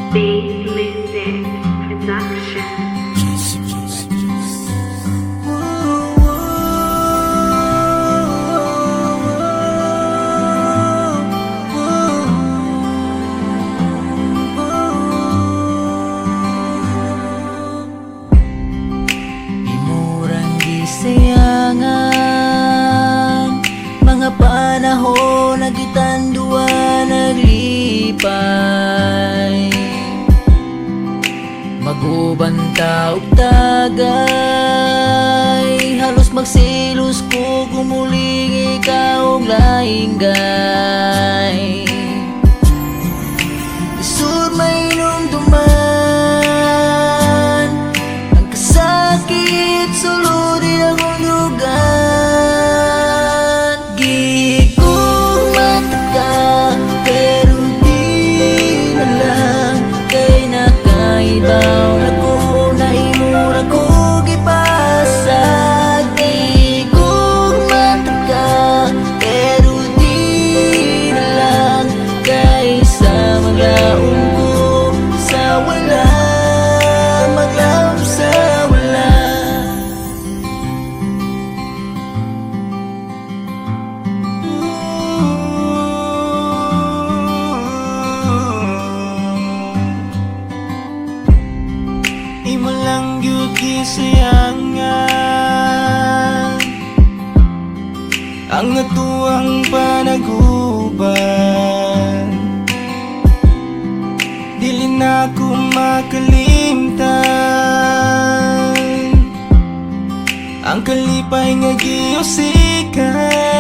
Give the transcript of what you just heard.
Beat Music Production. Imurang gisayangan, mga panahon na gitandua naglipay. Magubanta og tagay, halos magsilos ko gumuling ikaw og laing gay. Isud may numduman, ang kasakit sulod akong dugan. Gigugmat ka, pero di na lang kay nakaibaw na ko na imura ko gipasag. Gigugmat ka, pero di na lang kay sa maglaom ko sa wala, maglaom sa wala. Imo lang gyud gisayangan, ang natuang panaguban. Dili na ko makalimtan ang kalipay nga giusikan.